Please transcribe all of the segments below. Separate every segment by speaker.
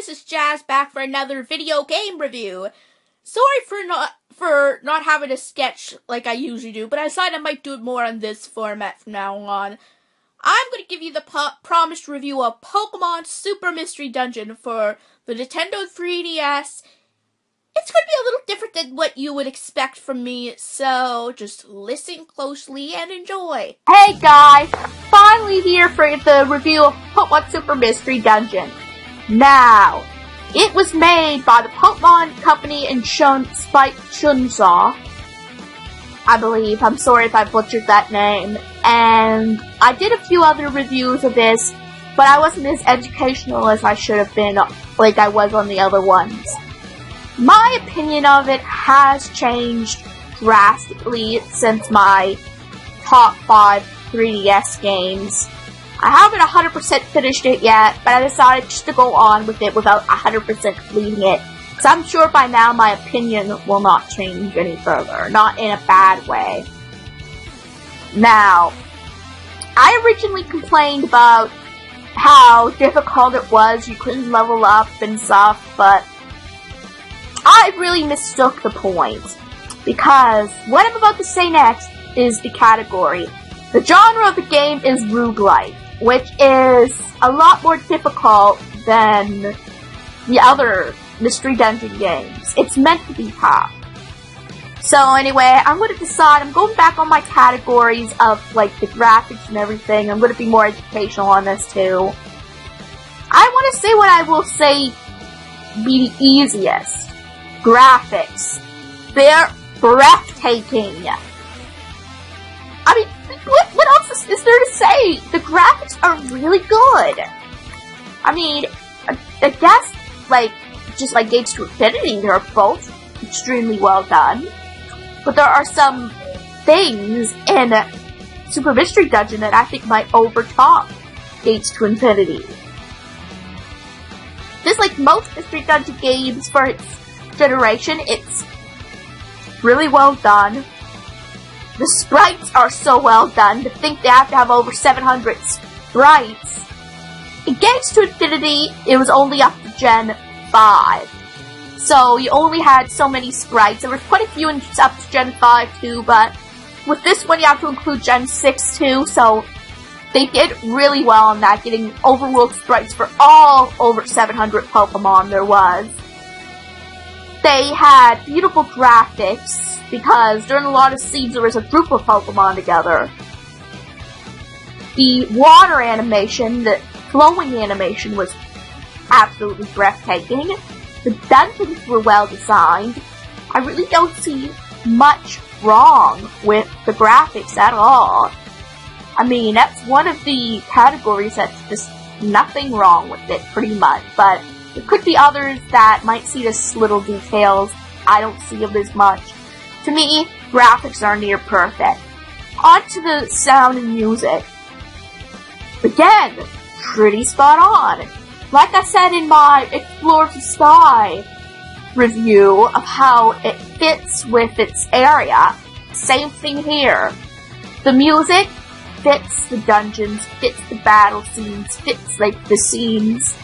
Speaker 1: this is Jazz back for another video game review. Sorry for not having a sketch like I usually do, but I decided I might do it more on this format from now on. I'm going to give you the promised review of Pokemon Super Mystery Dungeon for the Nintendo 3DS. It's going to be a little different than what you would expect from me, so just listen closely and enjoy. Hey guys, finally here for the review of Pokemon Super Mystery Dungeon. Now, it was made by the Pokemon Company in Chunsaw, I believe. I'm sorry if I butchered that name. And I did a few other reviews of this, but I wasn't as educational as I should have been, like I was on the other ones. My opinion of it has changed drastically since my top 5 3DS games. I haven't 100% finished it yet, but I decided just to go on with it without 100% completing it. So I'm sure by now my opinion will not change any further, not in a bad way. Now, I originally complained about how difficult it was, you couldn't level up and stuff, but I really mistook the point. Because what I'm about to say next is the category. The genre of the game is roguelike, which is a lot more difficult than the other Mystery Dungeon games. It's meant to be tough. So anyway, I'm going to decide, I'm going back on my categories of like the graphics and everything. I'm going to be more educational on this too. I want to say what I will say be the easiest. Graphics. They're breathtaking. I mean, what else is there to say? The graphics are really good. I mean, I guess, like, just like Gates to Infinity, they're both extremely well done. But there are some things in Super Mystery Dungeon that I think might overtop Gates to Infinity. Just like most Mystery Dungeon games for its generation, it's really well done. The sprites are so well done. To think they have to have over 700 sprites. In Gates to Infinity, it was only up to Gen 5. So you only had so many sprites. There were quite a few up to Gen 5 too, but with this one you have to include Gen 6 too, so they did really well on that, getting overworld sprites for all over 700 Pokemon there was. They had beautiful graphics, because during a lot of scenes there was a group of Pokemon together. The water animation, the flowing animation was absolutely breathtaking. The dungeons were well designed. I really don't see much wrong with the graphics at all. I mean, that's one of the categories that's just nothing wrong with it, pretty much, but there could be others that might see this little details. I don't see them as much. To me, graphics are near perfect. On to the sound and music. Again, pretty spot on. Like I said in my Explore the Sky review of how it fits with its area, same thing here. The music fits the dungeons, fits the battle scenes, fits like the scenes.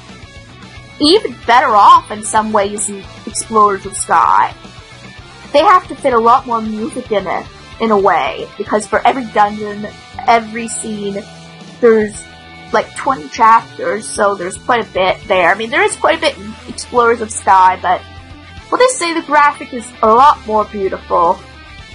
Speaker 1: Even better off in some ways in Explorers of Sky. They have to fit a lot more music in it, in a way, because for every dungeon, every scene, there's like 20 chapters, so there's quite a bit there. I mean, there is quite a bit in Explorers of Sky, but we'll just say the graphic is a lot more beautiful,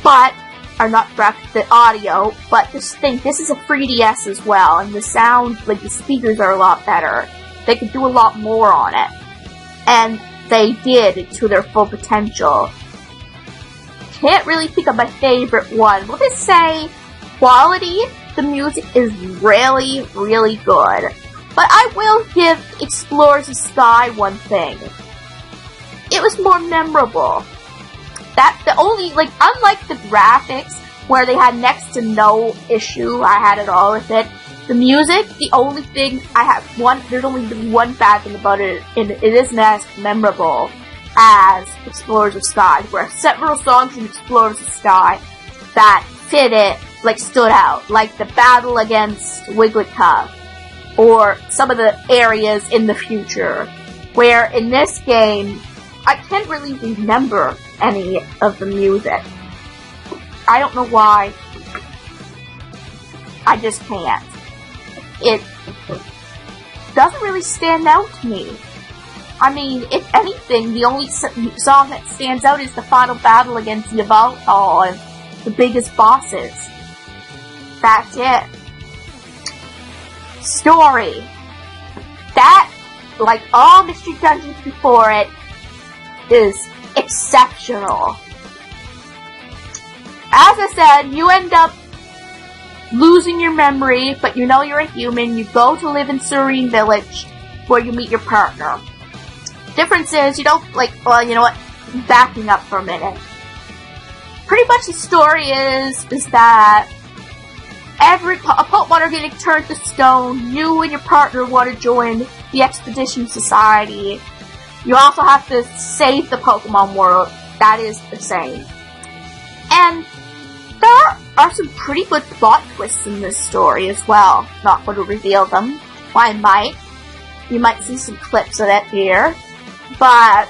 Speaker 1: but, or not graphic, the audio, but just think, this is a 3DS as well, and the sound, like the speakers are a lot better. They could do a lot more on it. And they did to their full potential. Can't really think of my favorite one. We'll just say quality, the music is really, really good. But I will give Explorers of Sky one thing. It was more memorable. That's the only, like, unlike the graphics, where they had next to no issue, I had it all with it. The music, the only thing I have there's only one bad thing about it, and it isn't as memorable as Explorers of Sky. There are several songs in Explorers of Sky that fit it, like stood out, like the battle against Wigglytuff, or some of the areas in the future, Where in this game, I can't really remember any of the music. I don't know why. I just can't. It doesn't really stand out to me. I mean, if anything, the only song that stands out is the final battle against Yveltal and the biggest bosses. That's it. Story. That, like all Mystery Dungeons before it, is exceptional. As I said, you end up losing your memory, but you know you're a human. You go to live in Serene Village, where you meet your partner. Difference is, you don't, like, well, you know what, backing up for a minute. Pretty much the story is that a Pokemon are getting turned to stone. You and your partner want to join the Expedition Society. You also have to save the Pokemon world. That is the same. And there are some pretty good plot twists in this story as well. Not going to reveal them. Well, I might. You might see some clips of it here. But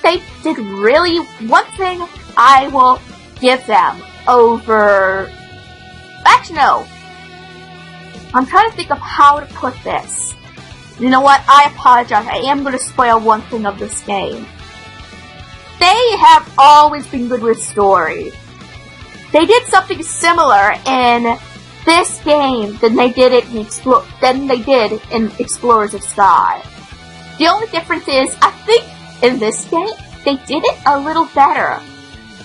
Speaker 1: they did really, one thing I will give them over, actually no, I'm trying to think of how to put this. You know what, I apologize, I am going to spoil one thing of this game. They have always been good with story. They did something similar in this game than they did in Explorers of Sky. The only difference is, I think, in this game, they did it a little better.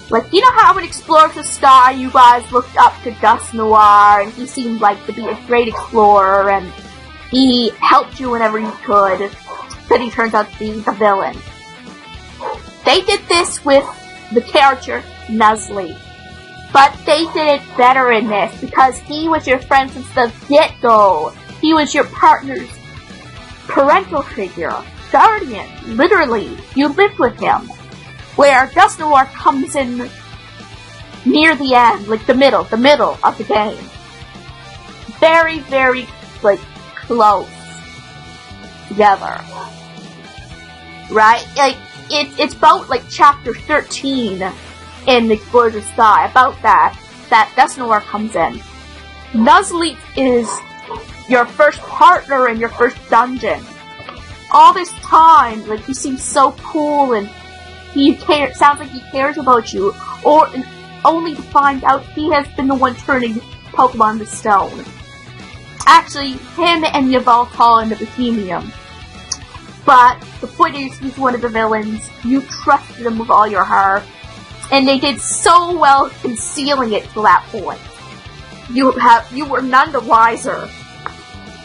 Speaker 1: Like, you know how in Explorers of Sky, you guys looked up to Gus Noir, and he seemed like to be a great explorer, and he helped you whenever you could, but he turns out to be the villain. They did this with the character Nuzleaf. But they did it better in this, because he was your friend since the get-go. He was your partner's parental figure, guardian, literally, you lived with him. Where Gus Noir comes in near the end, like the middle of the game. Very, very, like, close together. Right? Like, it's about, like, chapter 13 in Explorers of Sky, about that Gus Noir comes in. Nuzleaf is your first partner in your first dungeon. All this time, like, he seems so cool and sounds like he cares about you, only to find out he has been the one turning Pokemon to stone. Actually, him and Yveltal and the Bohemian. But the point is, he's one of the villains. You trusted him with all your heart, and they did so well concealing it to that point. You were none the wiser.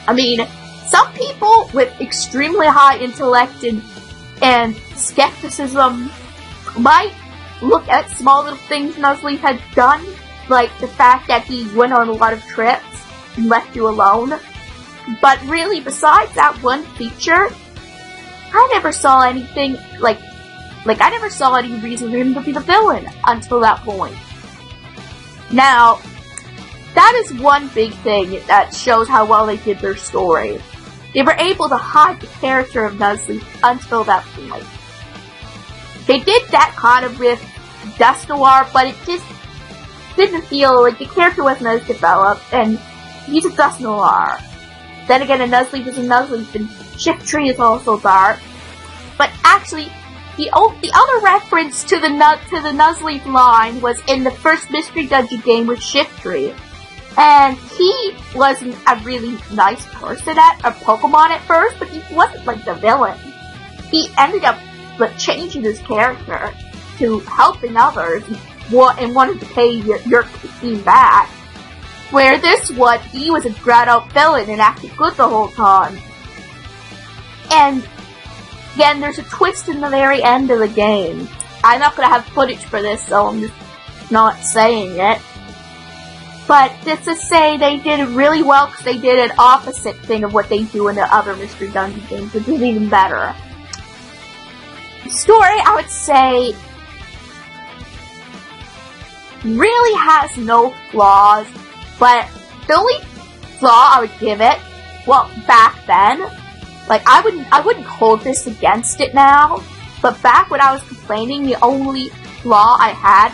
Speaker 1: I mean, some people with extremely high intellect and skepticism might look at small little things Nuzleaf had done, like the fact that he went on a lot of trips and left you alone. But really, besides that one feature, I never saw anything like I never saw any reason for him to be the villain until that point. Now, that is one big thing that shows how well they did their story. They were able to hide the character of Nuzleaf until that point. They did that kind of with Gus Noir, but it just didn't feel like the character wasn't as developed, and he's a Gus Noir. Then again, a Nuzleaf is a Nuzleaf, and Shiftry is also dark. But actually, the other reference to the Nuzleaf line was in the first Mystery Dungeon game with Shiftry. And he wasn't a really nice person a Pokemon at first, but he wasn't like the villain. He ended up like changing his character to helping others and wanted to pay your team back. Where this one, he was a dried out villain and acted good the whole time. And again, there's a twist in the very end of the game. I'm not gonna have footage for this, so I'm just not saying it. But just to say, they did it really well because they did an opposite thing of what they do in the other Mystery Dungeon games, which is even better. The story, I would say, really has no flaws, but the only flaw I would give it, well, back then, Like, I wouldn't hold this against it now, but back when I was complaining, the only flaw I had,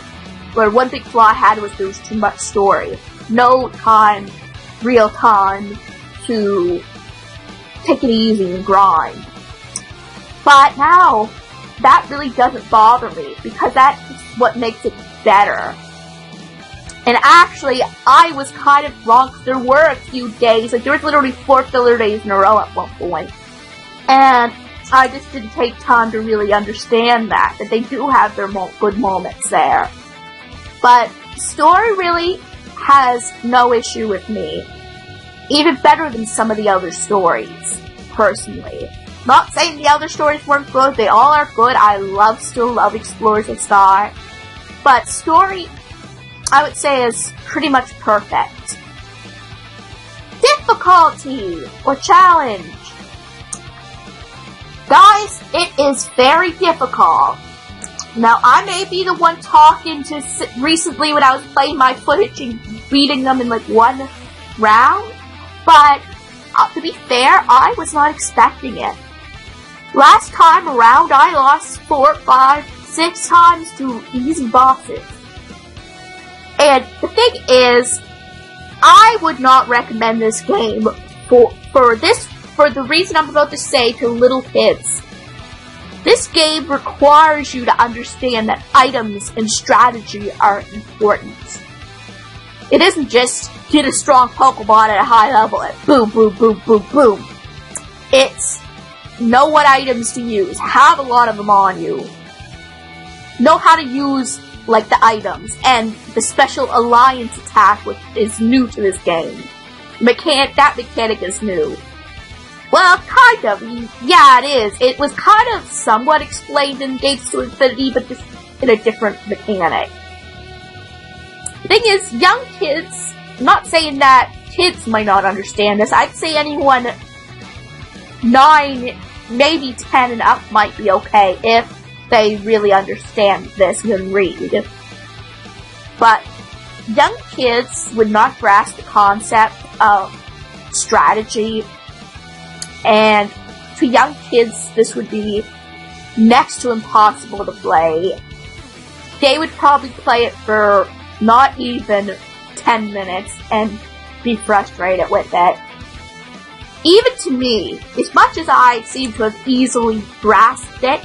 Speaker 1: or one big flaw I had, was there was too much story. No time, real time, to take it easy and grind. But now, that really doesn't bother me, because that's what makes it better. And actually, I was kind of wrong, because there were a few days, like there was literally 4 filler days in a row at one point. And I just didn't take time to really understand that they do have their good moments there. But story really has no issue with me. Even better than some of the other stories, personally. Not saying the other stories weren't good, they all are good. I still love Explorers of Star. But story, I would say, is pretty much perfect. Difficulty or challenge. Guys, it is very difficult. Now, I may be the one talking to recently when I was playing my footage and beating them in like one round, but to be fair, I was not expecting it. Last time around, I lost 4, 5, 6 times to easy bosses. And the thing is, I would not recommend this game for the reason I'm about to say, to little kids. This game requires you to understand that items and strategy are important. It isn't just get a strong Pokemon at a high level and boom, boom, boom, boom, boom. It's know what items to use, have a lot of them on you, know how to use like the items, and the special alliance attack, which is new to this game. That mechanic is new. Well, kind of. Yeah, it is. It was kind of somewhat explained in Gates to Infinity, but just in a different mechanic. The thing is, young kids, I'm not saying that kids might not understand this, I'd say anyone 9, maybe 10 and up might be okay if they really understand this and read. But young kids would not grasp the concept of strategy, and to young kids this would be next to impossible to play. They would probably play it for not even 10 minutes and be frustrated with it. Even to me, as much as I seem to have easily grasped it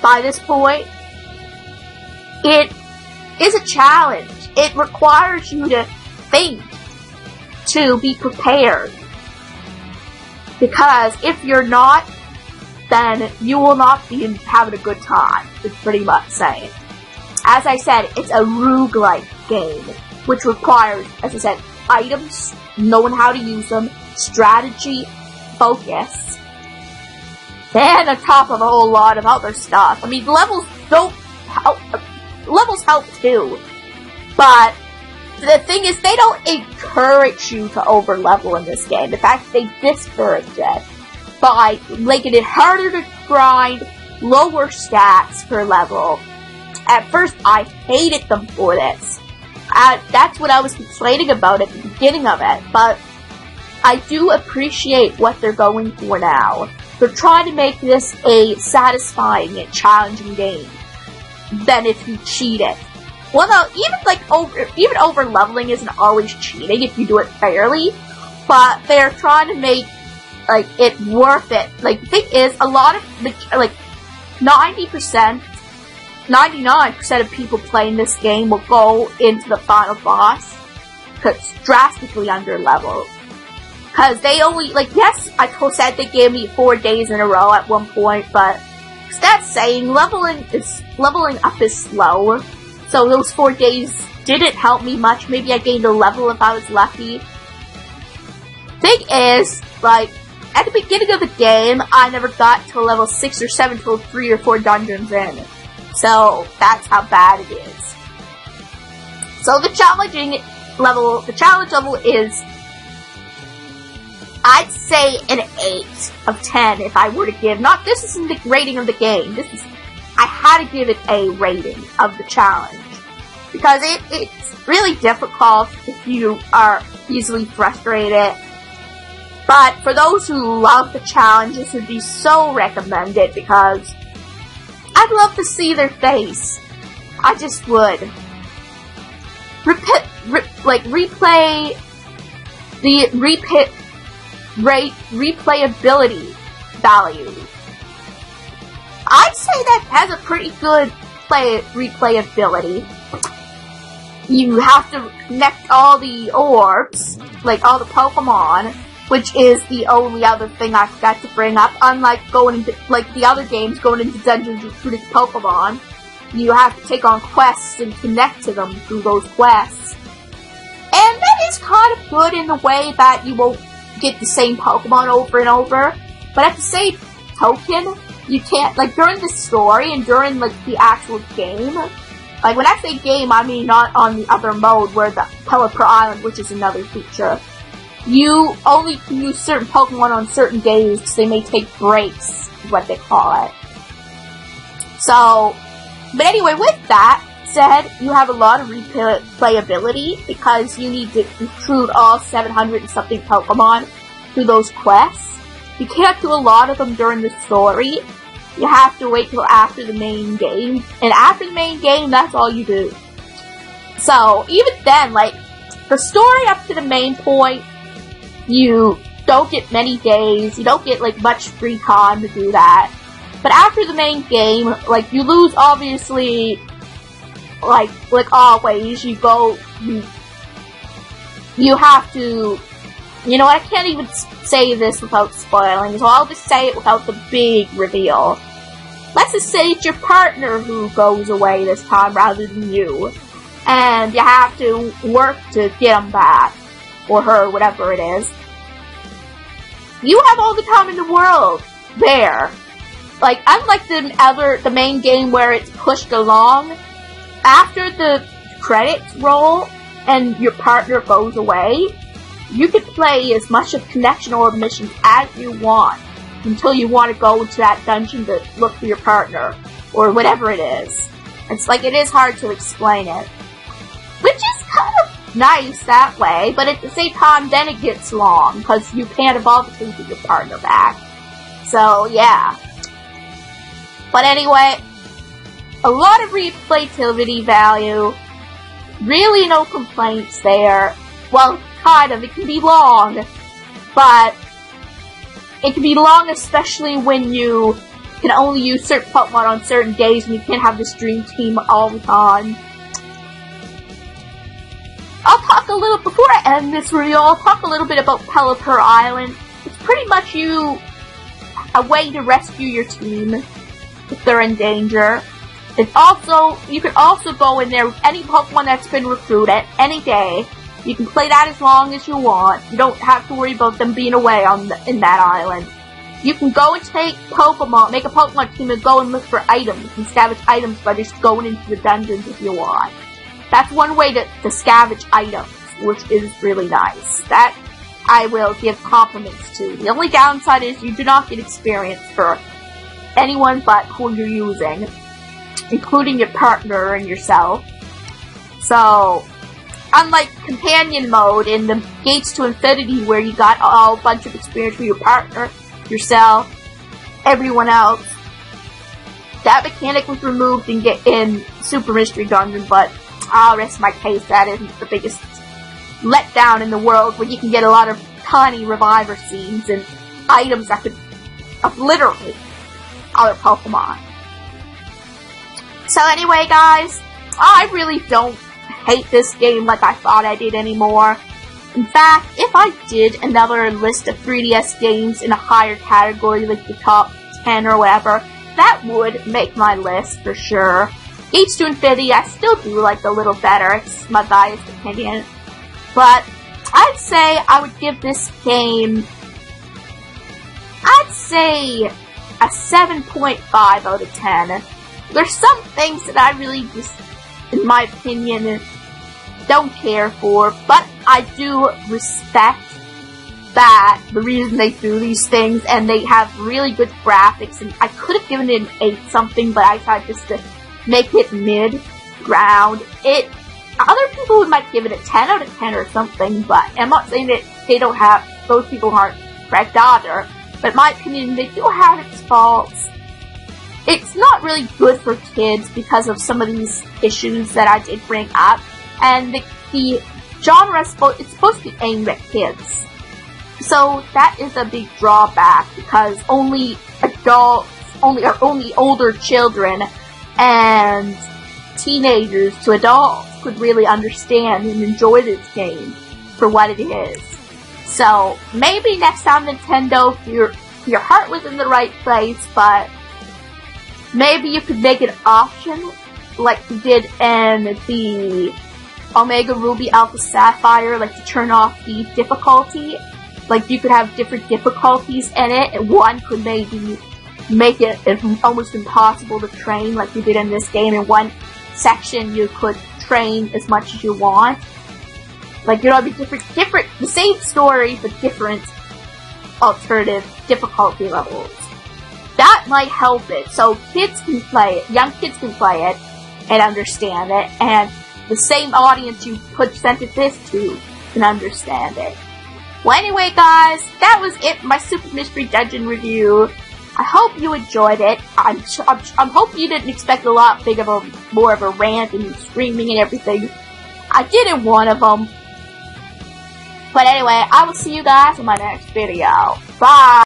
Speaker 1: by this point, it is a challenge. It requires you to think, to be prepared. Because if you're not, then you will not be having a good time, it's pretty much saying. As I said, it's a roguelike game, which requires, as I said, items, knowing how to use them, strategy, focus, and on top of a whole lot of other stuff. I mean, levels don't help. Levels help too, but the thing is, they don't encourage you to over-level in this game. In fact, they discourage it by making it harder to grind, lower stats per level. At first, I hated them for this. That's what I was complaining about at the beginning of it, but I do appreciate what they're going for now. They're trying to make this a satisfying and challenging game than if you cheat it. Well, no, even over leveling isn't always cheating if you do it fairly, but they're trying to make like it worth it. Like, the thing is, a lot of 90%, 99% of people playing this game will go into the final boss because it's drastically under leveled. Because they only, yes, I said they gave me 4 days in a row at one point, but that's saying leveling up is slow. So those 4 days didn't help me much. Maybe I gained a level if I was lucky. Thing is, at the beginning of the game, I never got to level 6 or 7 till 3 or 4 dungeons in. So that's how bad it is. So the challenge level is, I'd say an 8 of 10 if I were to give, this isn't the rating of the game, I had to give it a rating of the challenge. Because it's really difficult if you are easily frustrated. But for those who love the challenge, this would be so recommended because I'd love to see their face. I just would. Replay the replayability value. I'd say that has a pretty good replayability. You have to connect all the orbs, like all the Pokemon, which is the only other thing I forgot to bring up. Unlike going into, like the other games, going into dungeons recruiting Pokemon, you have to take on quests and connect to them through those quests. And that is kind of good in the way that you won't get the same Pokemon over and over. But at the same token, you can't, like during the story and during like the actual game, like when I say game, I mean not on the other mode where the Pelipper Island, which is another feature. You only can use certain Pokemon on certain days because they may take breaks, is what they call it. So, but anyway, with that said, you have a lot of replayability because you need to recruit all 700 and something Pokemon through those quests. You can't do a lot of them during the story. You have to wait till after the main game. And after the main game, that's all you do. So, even then, like, the story up to the main point, you don't get many days, you don't get, like, much free time to do that. But after the main game, like, you lose, obviously, like always, you have to, you know, I can't even say this without spoiling, so I'll just say it without the big reveal. Let's just say it's your partner who goes away this time rather than you. And you have to work to get him back. Or her, whatever it is. You have all the time in the world there. Like, unlike the main game where it's pushed along, after the credits roll and your partner goes away, you can play as much of Connection Orb missions as you want until you want to go to that dungeon to look for your partner, or whatever it is. It's like, it is hard to explain it. Which is kind of nice that way, but at the same time, then it gets long, because you can't evolve until you get your partner back. So, yeah. But anyway, a lot of replayability value, really no complaints there. Well, kind of, it can be long, but it can be long especially when you can only use certain Pokemon on certain days and you can't have this dream team all the time. I'll talk a little, before I end this review, I'll talk a little bit about Pelipper Island. It's pretty much a way to rescue your team if they're in danger. It's also, you can also go in there with any Pokemon that's been recruited any day. You can play that as long as you want. You don't have to worry about them being away in that island. You can go and take Pokemon, make a Pokemon team and go and look for items and scavenge items by just going into the dungeons if you want. That's one way to scavenge items, which is really nice. That I will give compliments to. The only downside is you do not get experience for anyone but who you're using, including your partner and yourself. So, unlike companion mode in the Gates to Infinity where you got a bunch of experience for your partner, yourself, everyone else, that mechanic was removed in Super Mystery Dungeon, but I'll rest my case, that isn't the biggest letdown in the world, where you can get a lot of tiny reviver scenes and items that could obliterate other Pokemon. So anyway, guys, I really don't hate this game like I thought I did anymore. In fact, if I did another list of 3DS games in a higher category, like the top 10 or whatever, that would make my list for sure. Gates to Infinity, I still do like a little better, it's my biased opinion. But I'd say I would give this game, I'd say a 7.5 out of 10. There's some things that I really just, in my opinion, don't care for, but I do respect that the reason they do these things, and they have really good graphics, and I could have given it an 8 something, but I tried just to make it mid-ground. Other people might give it a 10 out of 10 or something, but I'm not saying that they don't have, those people aren't correct either, but in my opinion, they do have its faults. It's not really good for kids because of some of these issues that I did bring up, and the genre is it's supposed to be aimed at kids. So that is a big drawback because only adults, only older children and teenagers to adults could really understand and enjoy this game for what it is. So maybe next time, Nintendo, your heart was in the right place, but maybe you could make an option like you did in the Omega Ruby Alpha Sapphire, like to turn off the difficulty. Like you could have different difficulties in it, and one could maybe make it almost impossible to train like you did in this game. In one section you could train as much as you want. Like, you know, it'd be different, the same story, but different alternative difficulty levels. That might help it, so kids can play it, young kids can play it, and understand it, and the same audience you presented this to can understand it. Well, anyway, guys, that was it for my Super Mystery Dungeon review. I hope you enjoyed it. I'm hoping you didn't expect a lot more of a rant and screaming and everything. I did in one of them. But anyway, I will see you guys in my next video. Bye!